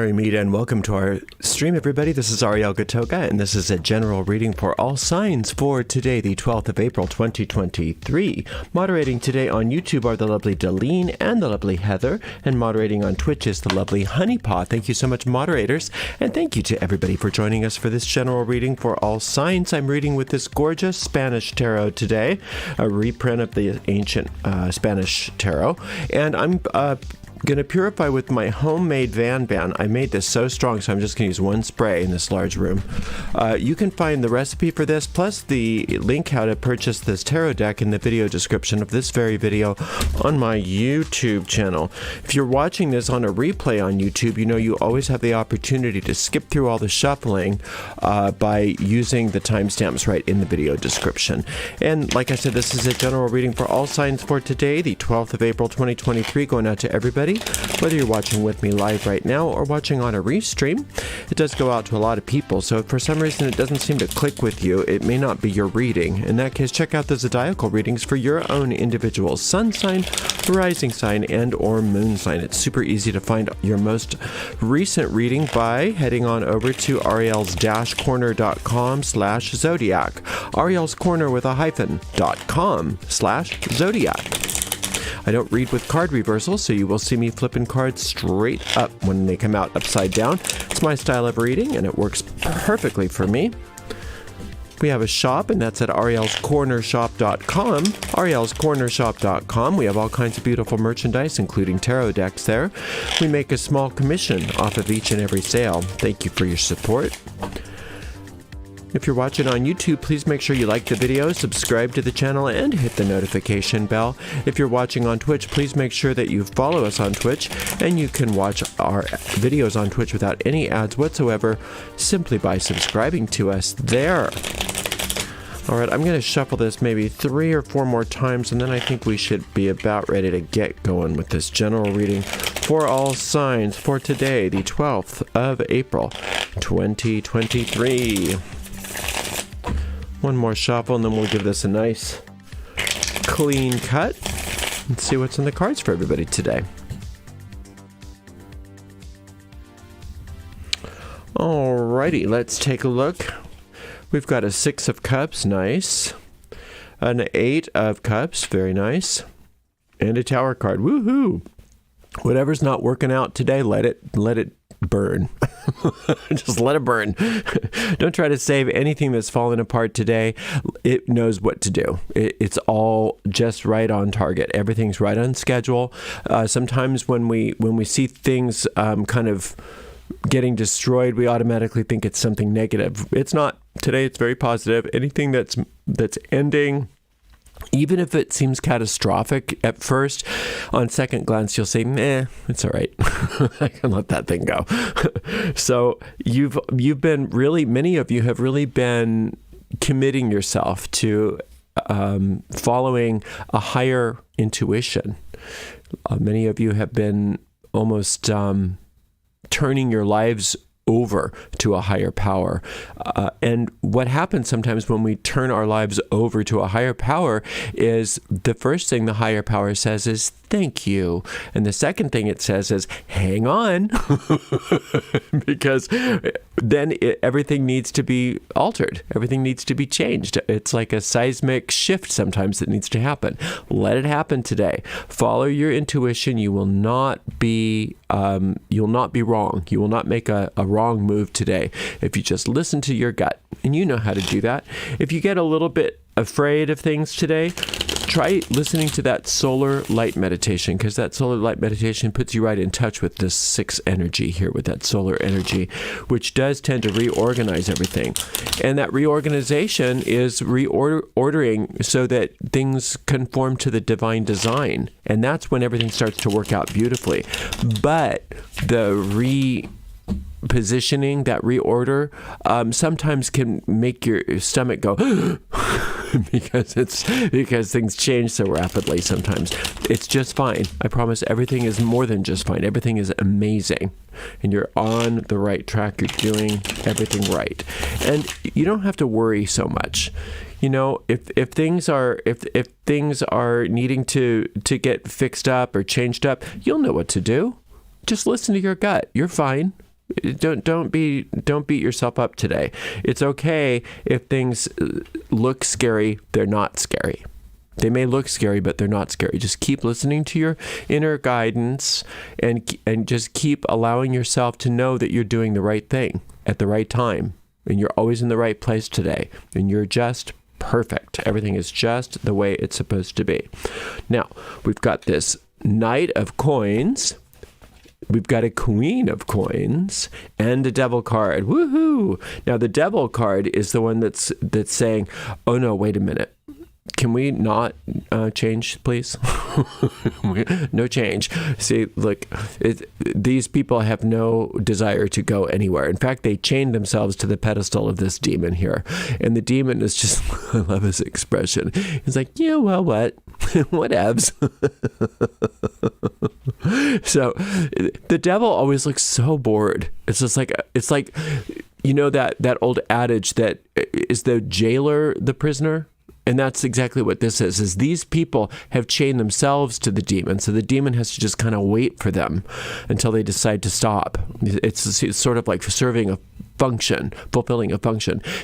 Merry meet and welcome to our stream, everybody. This is Ariel Gatoga, and this is a general reading for all signs for today, the 12th of April, 2023. Moderating today on YouTube are the lovely Deline and the lovely Heather, and moderating on Twitch is the lovely Honeypaw. Thank you so much, moderators, and thank you to everybody for joining us for this general reading for all signs. I'm reading with this gorgeous Spanish tarot today, a reprint of the ancient Spanish tarot, and I'm going to purify with my homemade Van. I made this so strong, so I'm just going to use one spray in this large room. You can find the recipe for this, plus the link how to purchase this tarot deck in the video description of this very video on my YouTube channel. If you're watching this on a replay on YouTube, you know you always have the opportunity to skip through all the shuffling by using the timestamps right in the video description. And like I said, this is a general reading for all signs for today, the 12th of April, 2023, going out to everybody. Whether you're watching with me live right now or watching on a restream, it does go out to a lot of people. So if for some reason it doesn't seem to click with you, it may not be your reading. In that case, check out the zodiacal readings for your own individual sun sign, rising sign, and or moon sign. It's super easy to find your most recent reading by heading on over to ariels-corner.com/zodiac. Ariel's Corner with a hyphen.com/zodiac. I don't read with card reversals, so you will see me flipping cards straight up when they come out upside down. It's my style of reading, and it works perfectly for me. We have a shop, and that's at arielscornershop.com. arielscornershop.com. We have all kinds of beautiful merchandise, including tarot decks there. We make a small commission off of each and every sale. Thank you for your support. If you're watching on YouTube, please make sure you like the video, subscribe to the channel, and hit the notification bell. If you're watching on Twitch, please make sure that you follow us on Twitch, and you can watch our videos on Twitch without any ads whatsoever simply by subscribing to us there. All right, I'm going to shuffle this maybe 3 or 4 more times, and then I think we should be about ready to get going with this general reading for all signs for today, the 12th of April, 2023. One more shuffle, and then we'll give this a nice clean cut and see what's in the cards for everybody today. Alrighty, let's take a look. We've got a 6 of Cups, nice. An 8 of Cups, very nice. And a Tower card, woohoo! Whatever's not working out today, let it burn. Just let it burn. Don't try to save anything that's fallen apart today. It knows what to do. It's all just right on target. Everything's right on schedule. Sometimes when we see things kind of getting destroyed, we automatically think it's something negative. It's not. Today it's very positive. Anything that's ending, even if it seems catastrophic at first, on second glance, you'll say, meh, it's all right. I can let that thing go. So you've been really, many of you have really been committing yourself to following a higher intuition. Many of you have been almost turning your lives over to a higher power. And what happens sometimes when we turn our lives over to a higher power is the first thing the higher power says is, thank you. And the second thing it says is, hang on, because then everything needs to be altered. Everything needs to be changed. It's like a seismic shift sometimes that needs to happen. Let it happen today. Follow your intuition. You will not be wrong. You will not make a wrong move today if you just listen to your gut. And you know how to do that. If you get a little bit afraid of things today, try listening to that solar light meditation, because that solar light meditation puts you right in touch with this 6 energy here, with that solar energy, which does tend to reorganize everything. And that reorganization is reordering so that things conform to the divine design. And that's when everything starts to work out beautifully. But the repositioning, that reorder, sometimes can make your stomach go because things change so rapidly sometimes. It's just fine. I promise everything is more than just fine. Everything is amazing. And you're on the right track. You're doing everything right. And you don't have to worry so much. You know, if things are needing to get fixed up or changed up, you'll know what to do. Just listen to your gut. You're fine. Don't beat yourself up today. It's okay if things look scary. They're not scary. They may look scary, but they're not scary. Just keep listening to your inner guidance and just keep allowing yourself to know that you're doing the right thing at the right time. And you're always in the right place today. And you're just perfect. Everything is just the way it's supposed to be. Now, we've got this Knight of Coins. We've got a Queen of Coins and a Devil card. Woohoo! Now, the Devil card is the one that's saying, oh no, wait a minute. Can we not change, please? No change. See, look, these people have no desire to go anywhere. In fact, they chained themselves to the pedestal of this demon here. And the demon is just, I love his expression. He's like, yeah, well, what? Whatevs. So the devil always looks so bored. It's just like, you know, that old adage that is the jailer the prisoner? And that's exactly what this is these people have chained themselves to the demon. So the demon has to just kind of wait for them until they decide to stop. It's sort of like fulfilling a function.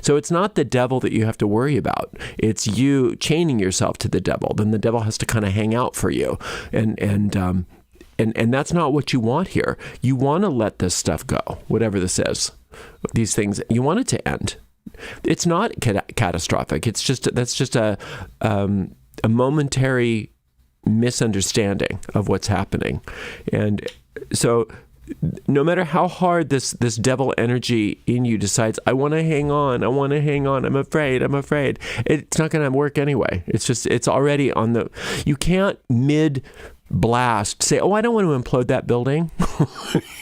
So it's not the devil that you have to worry about. It's you chaining yourself to the devil. Then the devil has to kind of hang out for you. And that's not what you want here. You want to let this stuff go, whatever this is. These things, you want it to end. It's not catastrophic. That's just a momentary misunderstanding of what's happening. And so no matter how hard this devil energy in you decides, I want to hang on, I'm afraid, it's not going to work anyway. It's already on the, you can't mid-blast say, oh, I don't want to implode that building.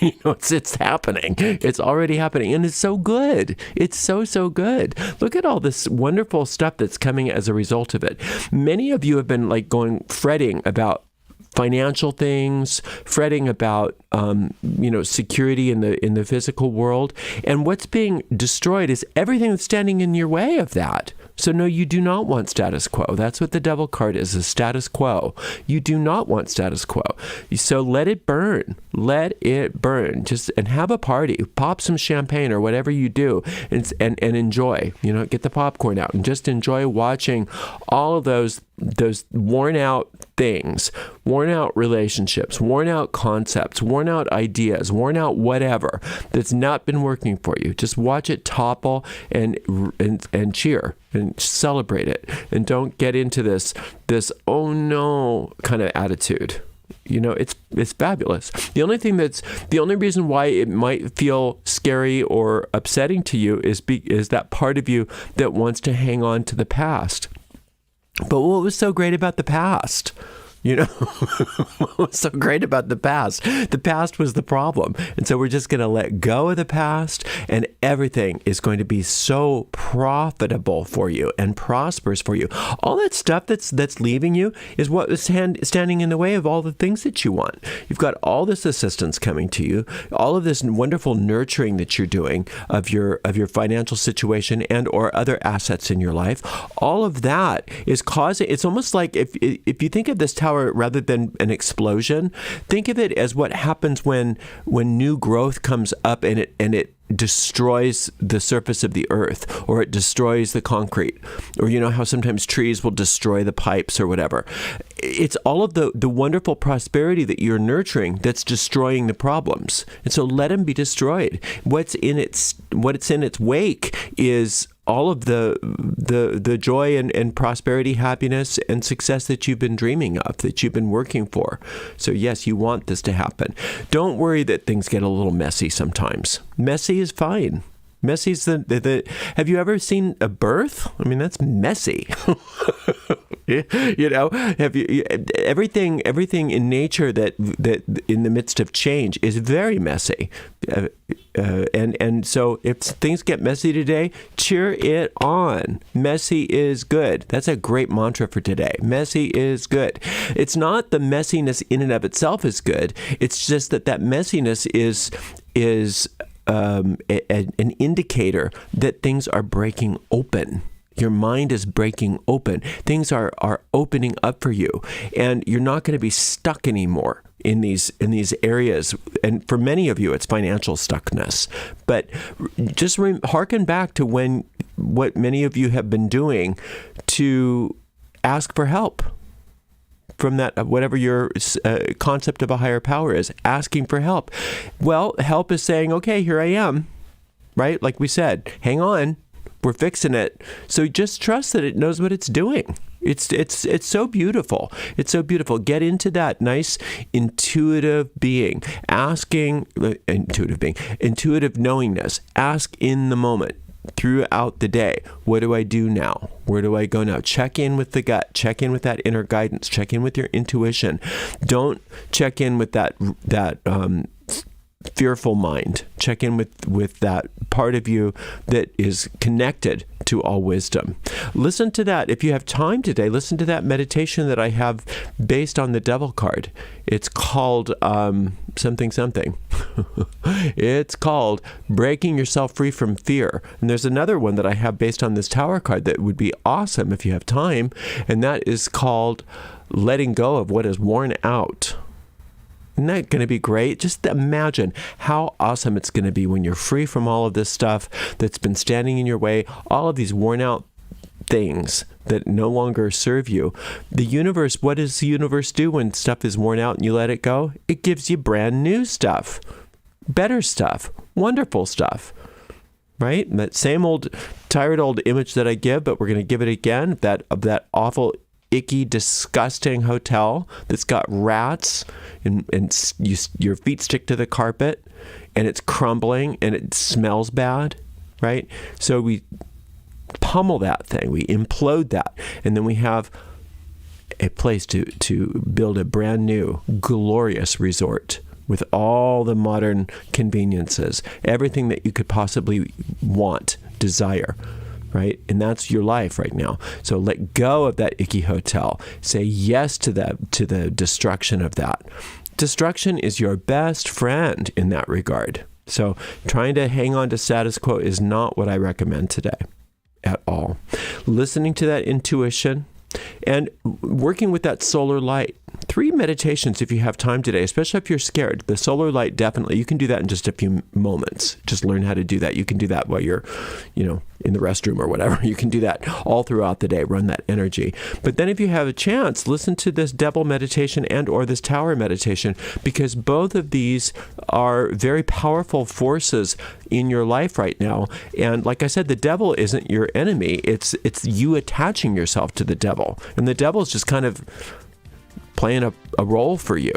You know, it's happening. It's already happening. And it's so good. It's so good. Look at all this wonderful stuff that's coming as a result of it. Many of you have been fretting about financial things, fretting about security in the physical world, and what's being destroyed is everything that's standing in your way of that. So no, you do not want status quo. That's what the devil card is, a status quo. You do not want status quo. So let it burn. Let it burn. And have a party. Pop some champagne or whatever you do and enjoy. You know, get the popcorn out and just enjoy watching all of those worn out things, worn out relationships, worn out concepts, worn out ideas, worn out whatever that's not been working for you. Just watch it topple and cheer and celebrate it, and don't get into this oh no kind of attitude. You know, it's fabulous. The only reason why it might feel scary or upsetting to you is that part of you that wants to hang on to the past. But what was so great about the past? You know, what was so great about the past? The past was the problem. And so we're just going to let go of the past, and everything is going to be so profitable for you and prosperous for you. All that stuff that's leaving you is what is standing in the way of all the things that you want. You've got all this assistance coming to you, all of this wonderful nurturing that you're doing of your financial situation and or other assets in your life. All of that is causing, it's almost like if you think of this tower rather than an explosion, think of it as what happens when new growth comes up and it destroys the surface of the earth, or it destroys the concrete, or you know how sometimes trees will destroy the pipes or whatever. It's all of the wonderful prosperity that you're nurturing that's destroying the problems. And so let them be destroyed. What's in its wake is all of the joy and prosperity, happiness, and success that you've been dreaming of, that you've been working for. So yes, you want this to happen. Don't worry that things get a little messy sometimes. Messy is fine. Messy's have you ever seen a birth? I mean, that's messy. You know, everything in nature that in the midst of change is very messy. And so if things get messy today, cheer it on. Messy is good. That's a great mantra for today. Messy is good. It's not the messiness in and of itself is good. It's just that messiness is an indicator that things are breaking open. Your mind is breaking open. Things are opening up for you, and you're not going to be stuck anymore. in these areas, and for many of you it's financial stuckness, but just harken back to what many of you have been doing to ask for help from that, whatever your concept of a higher power is, asking for help. Well, help is saying, okay, here I am, right? Like we said, hang on, we're fixing it. So just trust that it knows what it's doing. It's so beautiful. It's so beautiful. Get into that nice intuitive being, intuitive knowingness. Ask in the moment throughout the day. What do I do now? Where do I go now? Check in with the gut. Check in with that inner guidance. Check in with your intuition. Don't check in with that fearful mind. Check in with that part of you that is connected to all wisdom. Listen to that. If you have time today, listen to that meditation that I have based on the devil card. It's called something. It's called Breaking Yourself Free from Fear. And there's another one that I have based on this tower card that would be awesome if you have time. And that is called Letting Go of What Is Worn Out. Isn't that going to be great? Just imagine how awesome it's going to be when you're free from all of this stuff that's been standing in your way, all of these worn out things that no longer serve you. The universe, what does the universe do when stuff is worn out and you let it go? It gives you brand new stuff, better stuff, wonderful stuff, right? That same old, tired old image that I give, but we're going to give it again, of that awful, icky, disgusting hotel that's got rats and your feet stick to the carpet and it's crumbling and it smells bad, right? So we pummel that thing, we implode that, and then we have a place to build a brand new, glorious resort with all the modern conveniences, everything that you could possibly want, desire. Right? And that's your life right now. So let go of that icky hotel. Say yes to the destruction of that. Destruction is your best friend in that regard. So trying to hang on to status quo is not what I recommend today at all. Listening to that intuition and working with that solar light. 3 meditations if you have time today, especially if you're scared. The solar light, definitely. You can do that in just a few moments. Just learn how to do that. You can do that while you're, in the restroom or whatever. You can do that all throughout the day. Run that energy. But then if you have a chance, listen to this devil meditation and or this tower meditation, because both of these are very powerful forces in your life right now. And like I said, the devil isn't your enemy. It's you attaching yourself to the devil. And the devil is just kind of playing a role for you.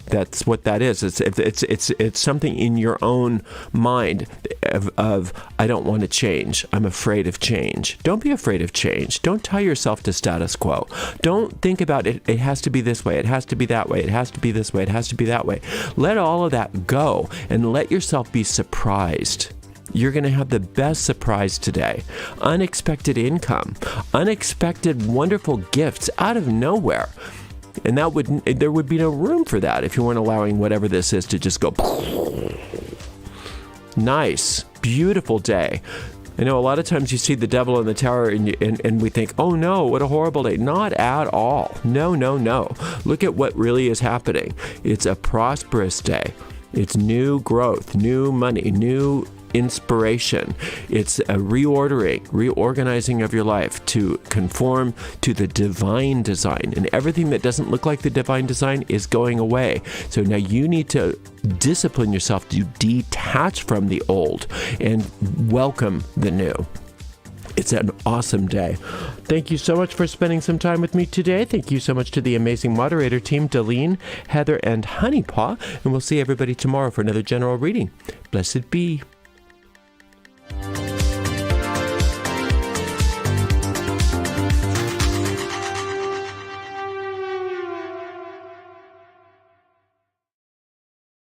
That's what that is. It's something in your own mind of I don't want to change. I'm afraid of change. Don't be afraid of change. Don't tie yourself to status quo. Don't think about it. It has to be this way. It has to be that way. It has to be this way. It has to be that way. Let all of that go and let yourself be surprised. You're going to have the best surprise today. Unexpected income, unexpected wonderful gifts out of nowhere. And there would be no room for that if you weren't allowing whatever this is to just go. Nice, beautiful day. I know a lot of times you see the devil in the tower and we think, oh no, what a horrible day. Not at all. No. Look at what really is happening. It's a prosperous day. It's new growth, new money, new inspiration. It's a reorganizing of your life to conform to the divine design. And everything that doesn't look like the divine design is going away. So now you need to discipline yourself to detach from the old and welcome the new. It's an awesome day. Thank you so much for spending some time with me today. Thank you so much to the amazing moderator team, Delene, Heather, and Honeypaw. And we'll see everybody tomorrow for another general reading. Blessed be.